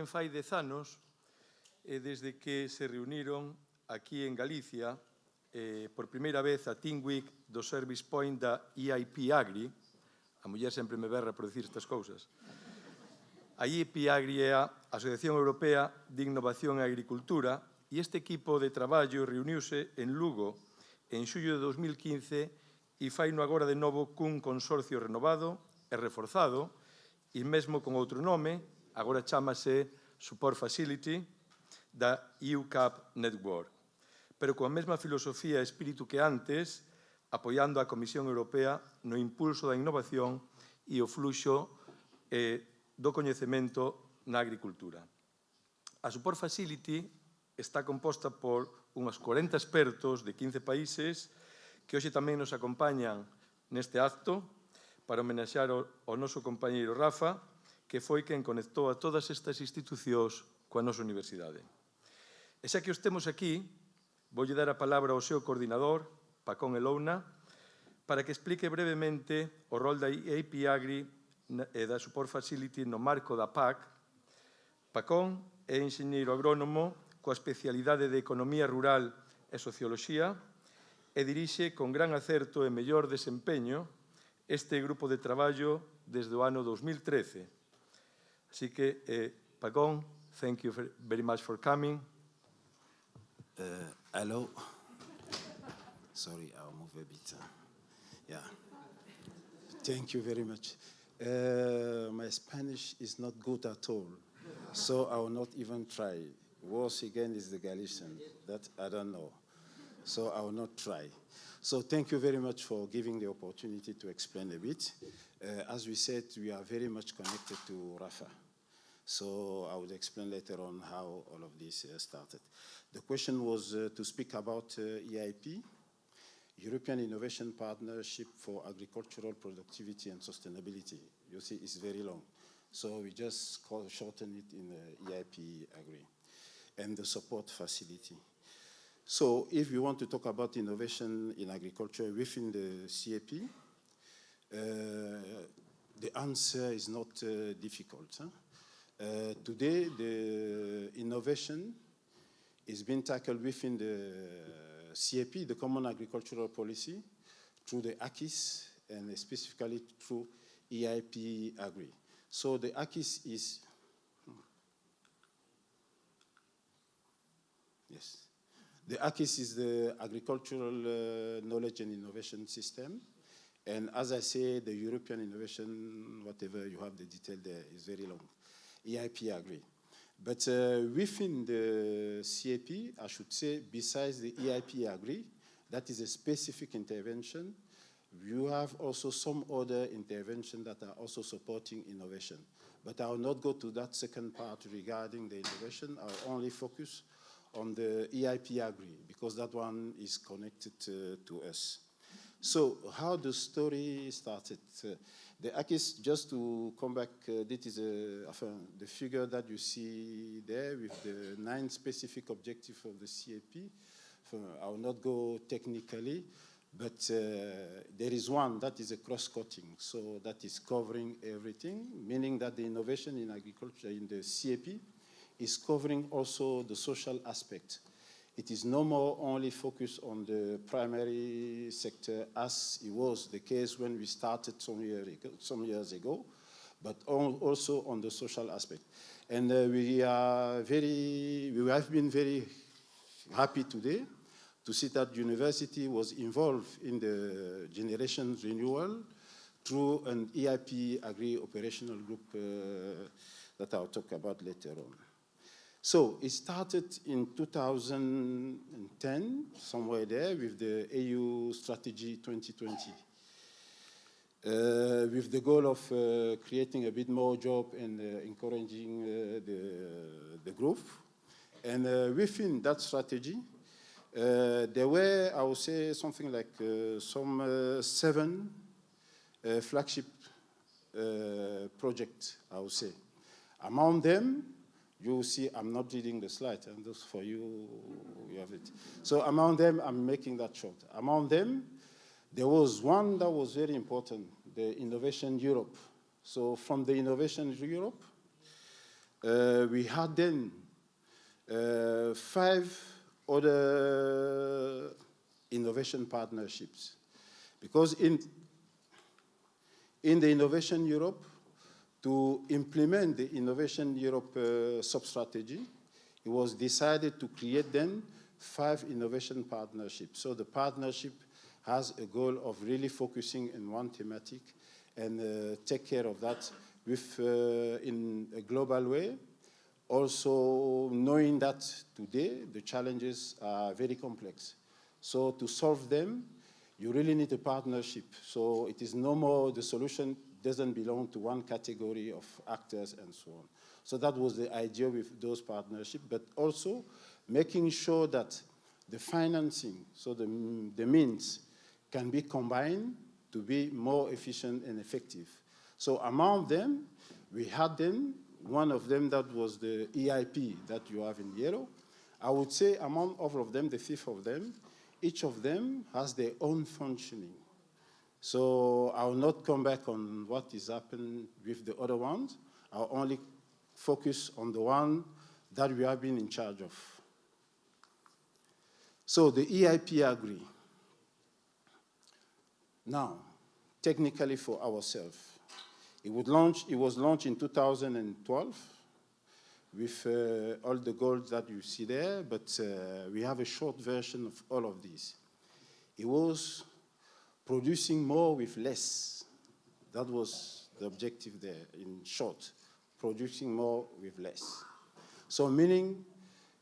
ben fai 10 anos, desde que se reuniron aquí en Galicia, por primeira vez a Team Week do Service Point da EIP-AGRI. A muller sempre me berra por dicir estas cousas. A EIP-AGRI é a Asociación Europea de Innovación e Agricultura, e este equipo de traballo reuniuse en Lugo en xullo de 2015 e faino agora de novo cun consorcio renovado e reforzado, e mesmo con outro nome, agora chámase Support Facility, da EU-CAP Network, pero coa mesma filosofía e espírito que antes, apoiando a Comisión Europea no impulso da innovación e o fluxo do coñecemento na agricultura. A Support Facility está composta por unhos 40 expertos de 15 países que hoxe tamén nos acompañan neste acto para homenaxear ao noso compañeiro Rafa, que foi quen conectou a todas estas institucións coa nosa universidade. E xa que os temos aquí, voulle dar a palabra ao seu coordinador, Pacôme Elouna, para que explique brevemente o rol da EIP-AGRI e da Support Facility no marco da PAC. Pacôme é enxeñeiro agrónomo coa especialidade de Economía Rural e Socioloxía e dirixe con gran acerto e mellor desempeño este grupo de traballo desde o ano 2013. Así que, Pacôme, thank you very much for coming. Hello. Sorry, I'll move a bit. Yeah. Thank you very much. My Spanish is not good at all, so I will not even try. Worse again is the Galician, that I don't know. So I will not try. So thank you very much for giving the opportunity to explain a bit. As we said, we are very much connected to Rafa. So I will explain later on how all of this started. The question was to speak about EIP, European Innovation Partnership for Agricultural Productivity and Sustainability. You see, it's very long. So we just shorten it in EIP-AGRI and the support facility. So if you want to talk about innovation in agriculture within the CAP, the answer is not difficult. Today, the innovation is being tackled within the CAP, the Common Agricultural Policy, through the ACIS, and specifically through EIP-AGRI. So the ACIS is, yes. The ACIS is the Agricultural Knowledge and Innovation System. And as I say, the European Innovation, whatever you have the detail there, is very long. EIP-AGRI. But within the CAP, I should say, besides the EIP-AGRI, that is a specific intervention, you have also some other interventions that are also supporting innovation. But I will not go to that second part regarding the innovation. I will only focus on the EIP-AGRI, because that one is connected to us. So how the story started. The ACIS, just to come back, this is the figure that you see there with the 9 specific objectives of the CAP. I will not go technically, but there is one that is a cross-cutting, so that is covering everything, meaning that the innovation in agriculture in the CAP is covering also the social aspect. It is no more only focused on the primary sector as it was the case when we started some years ago, but also on the social aspect. And we have been very happy today to see that university was involved in the generation renewal through an EIP-AGRI operational group that I'll talk about later on. So it started in 2010, somewhere there, with the EU Strategy 2020, with the goal of creating a bit more job and encouraging the growth. And within that strategy, there were, I would say, something like some 7 flagship projects, I would say. Among them, you see, I'm not reading the slide, and those for you, you have it. So among them, I'm making that short. Among them, there was one that was very important, the Innovation Europe. So from the Innovation Europe, we had then 5 other innovation partnerships. Because in the Innovation Europe, to implement the Innovation Europe sub-strategy, it was decided to create then 5 innovation partnerships. So the partnership has a goal of really focusing on one thematic and take care of that with, in a global way. Also knowing that today the challenges are very complex. So to solve them, you really need a partnership. So it is no more, the solution doesn't belong to one category of actors and so on. So that was the idea with those partnerships, but also making sure that the financing, so the means, can be combined to be more efficient and effective. So among them, we had them, one of them that was the EIP that you have in yellow. I would say among all of them, the 5 of them, each of them has their own functioning. So I will not come back on what is happening with the other ones. I'll only focus on the one that we have been in charge of. So the EIP-AGRI. Now, technically for ourselves, it was launched in 2012 with all the goals that you see there, but we have a short version of all of these. It was producing more with less. That was the objective there, in short, producing more with less. So meaning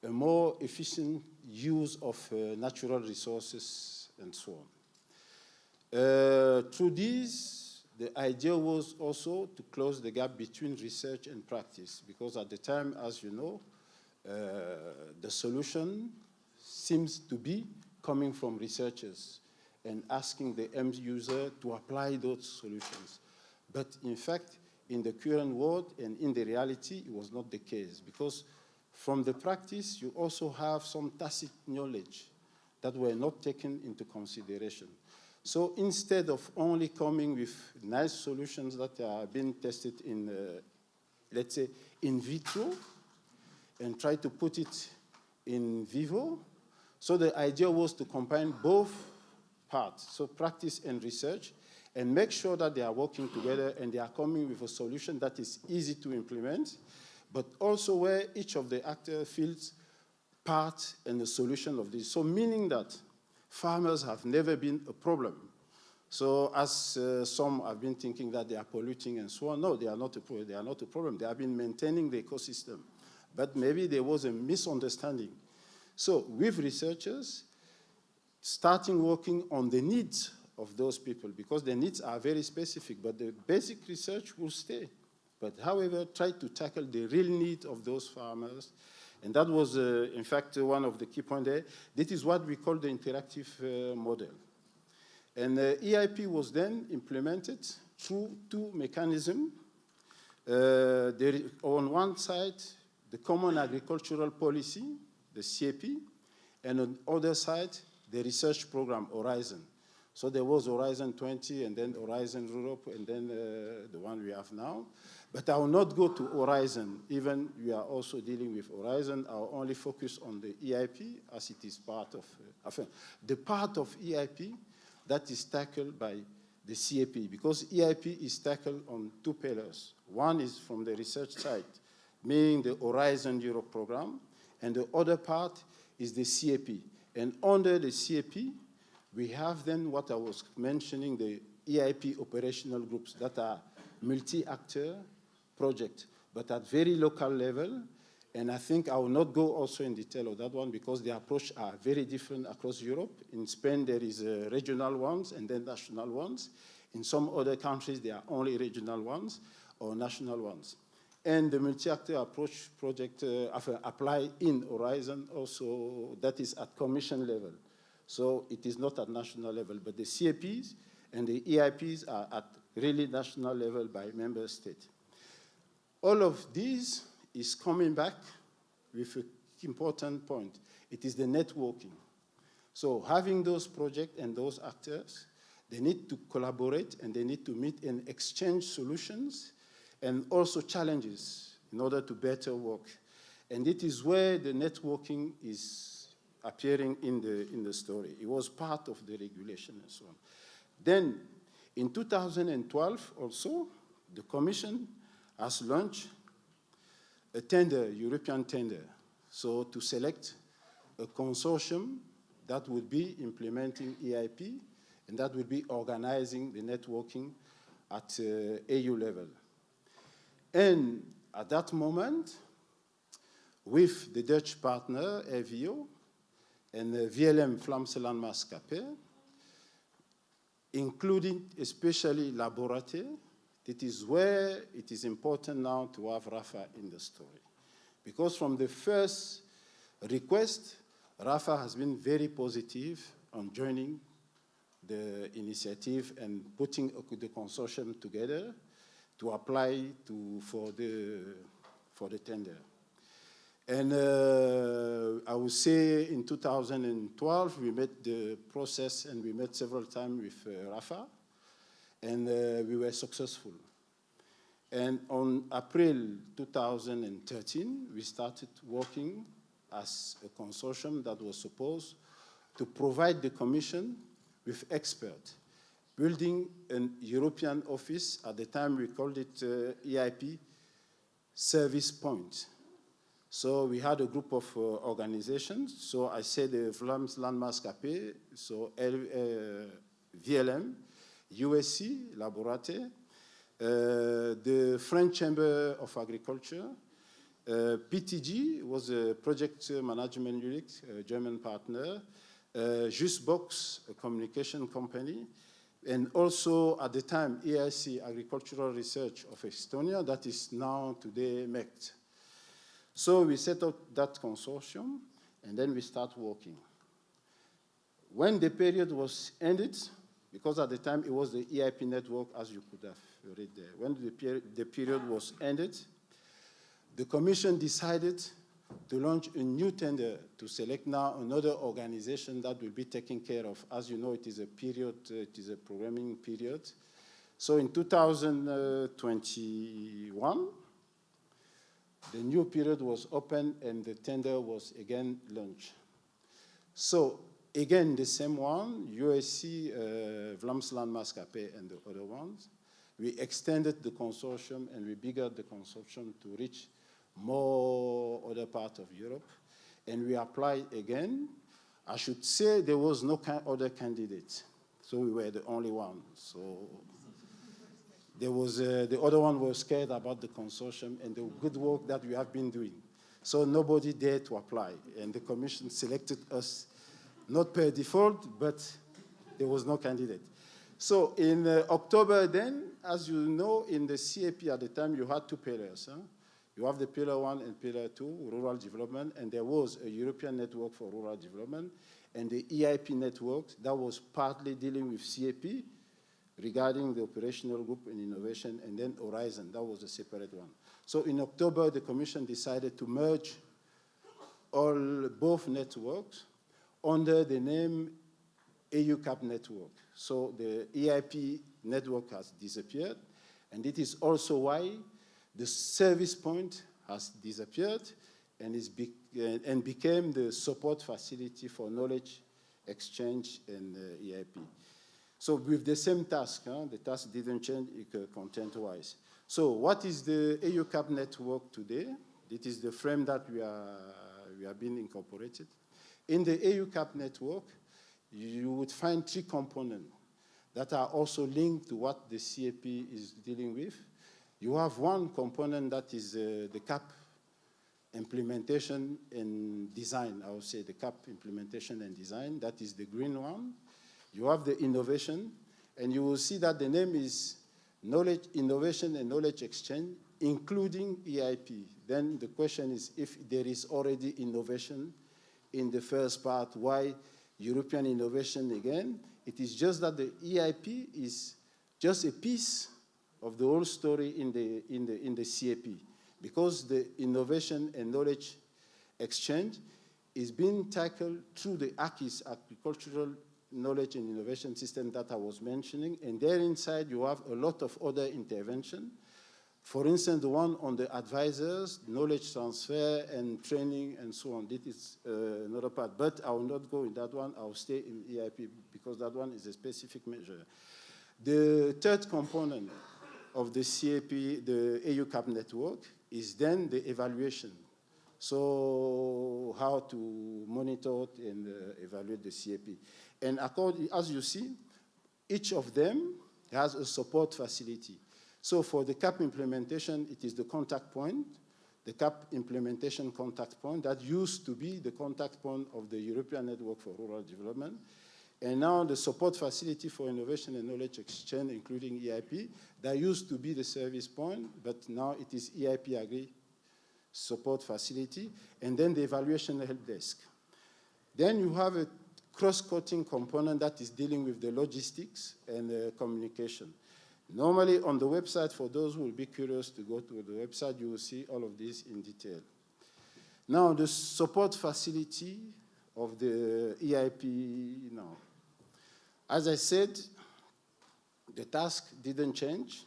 a more efficient use of natural resources and so on. Through these, the idea was also to close the gap between research and practice, because at the time, as you know, the solution seems to be coming from researchers and asking the end user to apply those solutions. But in fact, in the current world and in the reality, it was not the case, because from the practice, you also have some tacit knowledge that were not taken into consideration. So instead of only coming with nice solutions that are being tested in, let's say, in vitro, and try to put it in vivo, so the idea was to combine both parts, so practice and research, and make sure that they are working together and they are coming with a solution that is easy to implement, but also where each of the actors feels part and the solution of this. So meaning that farmers have never been a problem. So as some have been thinking that they are polluting and so on, no, they are not a problem. They have been maintaining the ecosystem. But maybe there was a misunderstanding. So with researchers, starting working on the needs of those people, because the needs are very specific, but the basic research will stay. But however, try to tackle the real need of those farmers. And that was, in fact, one of the key points there. This is what we call the interactive model. And EIP was then implemented through 2 mechanisms. On one side, the Common Agricultural Policy, the CAP, and on the other side, the research program, Horizon. So there was Horizon 20, and then Horizon Europe, and then the one we have now. But I will not go to Horizon, even we are also dealing with Horizon. I will only focus on the EIP, as it is part of, the part of EIP that is tackled by the CAP, because EIP is tackled on 2 pillars. One is from the research side, meaning the Horizon Europe program, and the other part is the CAP. And under the CAP, we have then what I was mentioning, the EIP operational groups that are multi-actor projects, but at very local level. And I think I will not go also in detail of that one because the approach are very different across Europe. In Spain, there is regional ones and then national ones. In some other countries, there are only regional ones or national ones. And the multi-actor approach project apply in Horizon also, that is at commission level. So it is not at national level, but the CAPs and the EIPs are at really national level by member state. All of these is coming back with an important point. It is the networking. So having those projects and those actors, they need to collaborate and they need to meet and exchange solutions and also challenges, in order to better work. And it is where the networking is appearing in the story. It was part of the regulation and so on. Then, in 2012 also, the Commission has launched a tender, European tender, so to select a consortium that would be implementing EIP and that would be organizing the networking at EU level. And at that moment, with the Dutch partner, EVO, and VLM Vlaamse Landmaatschappij, including especially Laborate, it is where it is important now to have Rafa in the story. Because from the first request, Rafa has been very positive on joining the initiative and putting the consortium together to apply for the tender. And I would say in 2012, we met the process and we met several times with Rafa, and we were successful. And on April 2013, we started working as a consortium that was supposed to provide the Commission with experts, building a European office. At the time, we called it EIP Service Point. So we had a group of organizations. So I said the Vlaamse Landmaatschappij, so VLM, USC, Laborate, the French Chamber of Agriculture, PTG was a project management unit, a German partner, Justbox, a communication company, and also at the time EIC, Agricultural Research of Estonia, that is now today MECT. So we set up that consortium, and then we start working. When the period was ended, because at the time it was the EIP network, as you could have read there. When the period was ended, the Commission decided to launch a new tender to select now another organization that will be taking care of. As you know, it is a period, it is a programming period. So in 2021, the new period was open and the tender was again launched. So again, the same one, USC, Vlaamse Landmaatschappij, and the other ones. We extended the consortium and we biggered the consortium to reach more other parts of Europe. And we applied again. I should say there was no other candidate. So we were the only one. So there was, the other one was scared about the consortium and the good work that we have been doing. So nobody dared to apply. And the Commission selected us, not per default, but there was no candidate. So in October then, as you know, in the CAP at the time, you had two pillars. Huh? You have the pillar 1 and pillar 2, rural development, and there was a European network for rural development, and the EIP network that was partly dealing with CAP regarding the operational group and innovation, and then Horizon, that was a separate one. So in October, the Commission decided to merge both networks under the name EUCAP network. So the EIP network has disappeared, and it is also why the service point has disappeared and became the support facility for knowledge exchange and EIP. So with the same task, the task didn't change content-wise. So what is the EUCAP network today? It is the frame that we are being incorporated. In the EUCAP network, you would find 3 components that are also linked to what the CAP is dealing with. You have one component that is the CAP implementation and design. I would say the CAP implementation and design. That is the green one. You have the innovation, and you will see that the name is knowledge, innovation, and knowledge exchange, including EIP. Then the question is, if there is already innovation in the first part, why European innovation again? It is just that the EIP is just a piece of the whole story in the CAP, because the innovation and knowledge exchange is being tackled through the ACIS, Agricultural Knowledge and Innovation System that I was mentioning, and there inside you have a lot of other intervention For instance, the one on the advisors, knowledge transfer and training and so on. This is another part, but I will not go in that one. I will stay in EIP because that one is a specific measure. The third component of the CAP, the AU CAP network, is then the evaluation. So how to monitor and evaluate the CAP. And as you see, each of them has a support facility. So for the CAP implementation, it is the contact point, the CAP implementation contact point that used to be the contact point of the European Network for Rural Development. And now the support facility for innovation and knowledge exchange, including EIP, that used to be the service point, but now it is EIP-AGRI support facility, and then the evaluation help desk. Then you have a cross-cutting component that is dealing with the logistics and communication. Normally on the website, for those who will be curious to go to the website, you will see all of this in detail. Now the support facility of the EIP now. As I said, the task didn't change.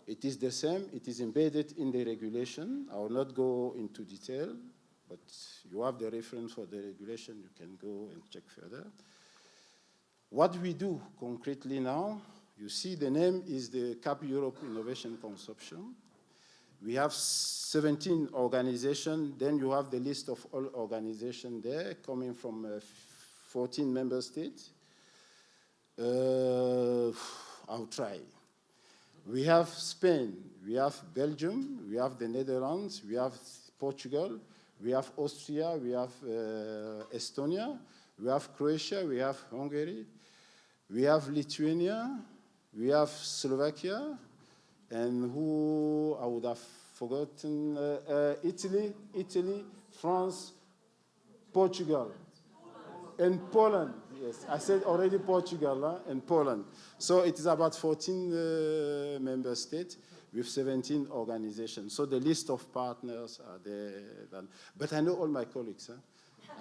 It is the same. It is embedded in the regulation. I will not go into detail, but you have the reference for the regulation. You can go and check further. What we do concretely now, you see the name is the CAP Europe Innovation Consortium. We have 17 organizations. Then you have the list of all organizations there coming from 14 member states. I'll try. We have Spain, we have Belgium, we have the Netherlands, we have Portugal, we have Austria, we have Estonia, we have Croatia, we have Hungary, we have Lithuania, we have Slovakia, and who I would have forgotten, Italy, France, Portugal, and Poland. Yes, I said already Portugal and Poland. So it is about 14 member states with 17 organizations. So the list of partners are there. But I know all my colleagues.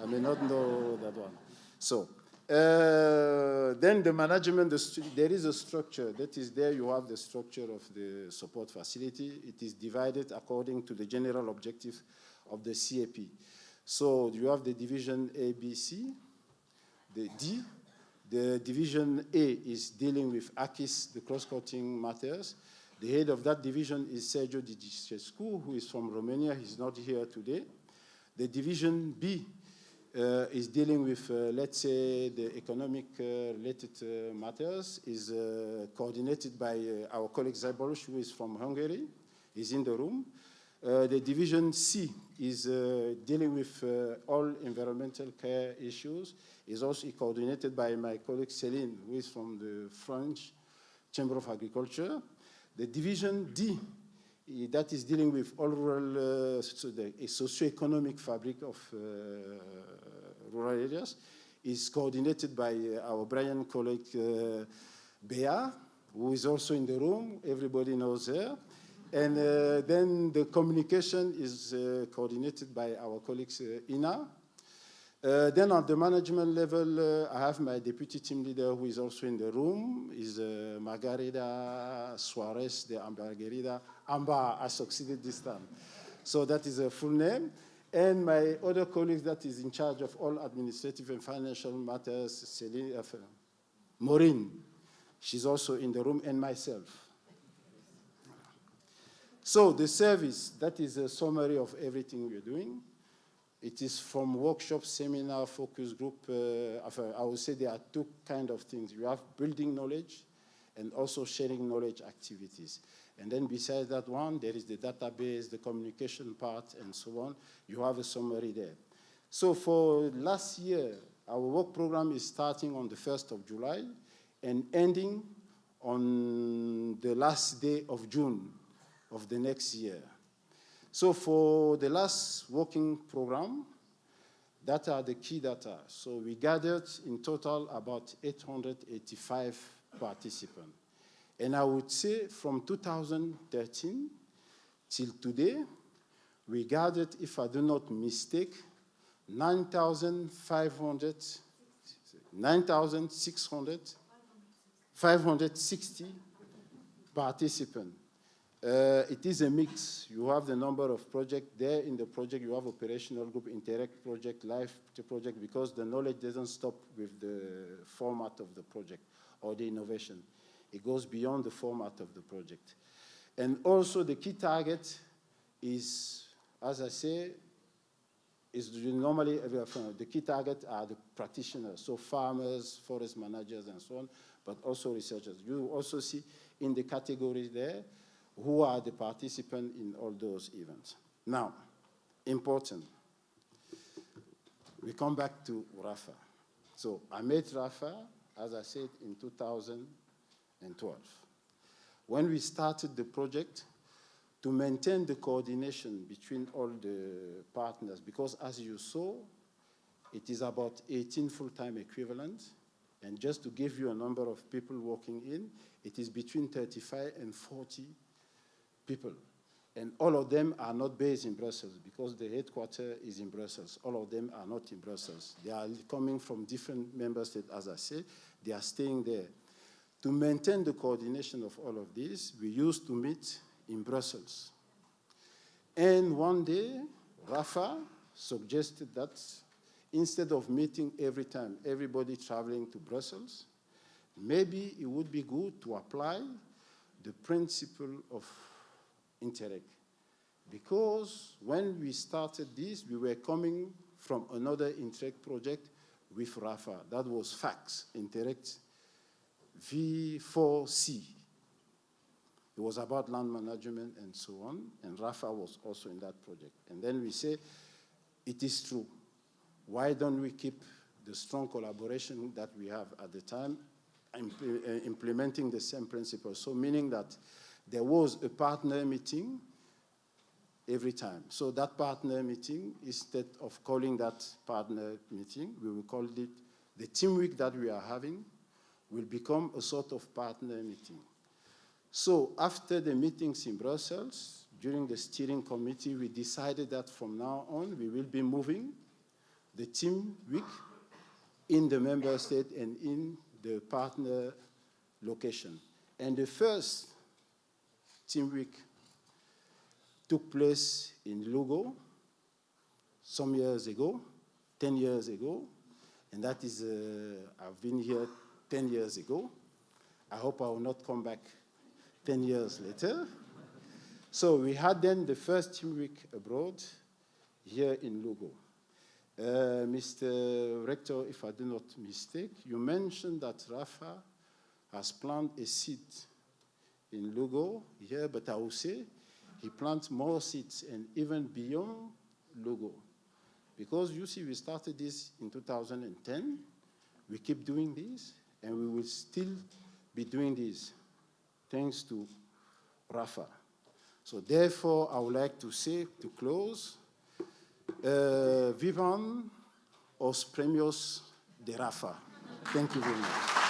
I may not know that one. So then the management, there is a structure. That is there you have the structure of the support facility. It is divided according to the general objective of the CAP. So you have the division A, B, C. The D, the division A is dealing with ACIS, the cross-cutting matters. The head of that division is Sergio Dicescu, who is from Romania. He's not here today. The division B is dealing with, let's say, the economic-related matters, is coordinated by our colleague Zaborush, who is from Hungary. He's in the room. The division C is dealing with all environmental care issues. Is also coordinated by my colleague Céline, who is from the French Chamber of Agriculture. The division D, that is dealing with all rural, the socio-economic fabric of rural areas, is coordinated by our Brian colleague Bea, who is also in the room. Everybody knows her. And then the communication is coordinated by our colleagues Ina. Then at the management level, I have my deputy team leader who is also in the room, is Margarida Suarez de Ambargerida. Amba, I succeeded this time. So that is a full name. And my other colleague that is in charge of all administrative and financial matters, Celine, Maureen. She's also in the room, and myself. So the service, that is a summary of everything we're doing. It is from workshop, seminar, focus group. I would say there are two kinds of things. You have building knowledge and also sharing knowledge activities. And then besides that one, there is the database, the communication part, and so on. You have a summary there. So for last year, our work program is starting on the 1st of July and ending on the last day of June of the next year. So for the last working program, that are the key data. So we gathered in total about 885 participants. And I would say from 2013 till today, we gathered, if I do not mistake, 560 participants. It is a mix. You have the number of projects. There in the project, you have operational group, interact project, live project, because the knowledge doesn't stop with the format of the project or the innovation. It goes beyond the format of the project. And also the key target is, as I say, is normally the key target are the practitioners, so farmers, forest managers, and so on, but also researchers. You also see in the categories there who are the participants in all those events. Now, important. We come back to RAFA. So I made RAFA, as I said, in 2012. When we started the project, to maintain the coordination between all the partners, because as you saw, it is about 18 full-time equivalents, and just to give you a number of people working in, it is between 35 and 40 people. And all of them are not based in Brussels because the headquarters is in Brussels. All of them are not in Brussels. They are coming from different member states, as I said. They are staying there. To maintain the coordination of all of this, we used to meet in Brussels. And one day, Rafa suggested that instead of meeting every time, everybody traveling to Brussels, maybe it would be good to apply the principle of Interreg. Because when we started this, we were coming from another Interreg project with Rafa. That was FACS, Interreg V4C. It was about land management and so on, and Rafa was also in that project. And then we say, it is true. Why don't we keep the strong collaboration that we have at the time, implementing the same principles? So meaning that there was a partner meeting every time. So that partner meeting, instead of calling that partner meeting, we will call it the team week that we are having will become a sort of partner meeting. So after the meetings in Brussels, during the steering committee, we decided that from now on, we will be moving the team week in the member state and in the partner location. And the first team week took place in Lugo some years ago, 10 years ago, and that is, I've been here 10 years ago. I hope I will not come back 10 years later. So we had then the first team week abroad here in Lugo. Mr. Rector, if I do not mistake, you mentioned that Rafa has planted a seed in Lugo here, but I will say he plants more seeds and even beyond Lugo. Because you see, we started this in 2010, we keep doing this, and we will still be doing this, thanks to Rafa. So therefore, I would like to say, to close, vivan os premios de Rafa. Thank you very much.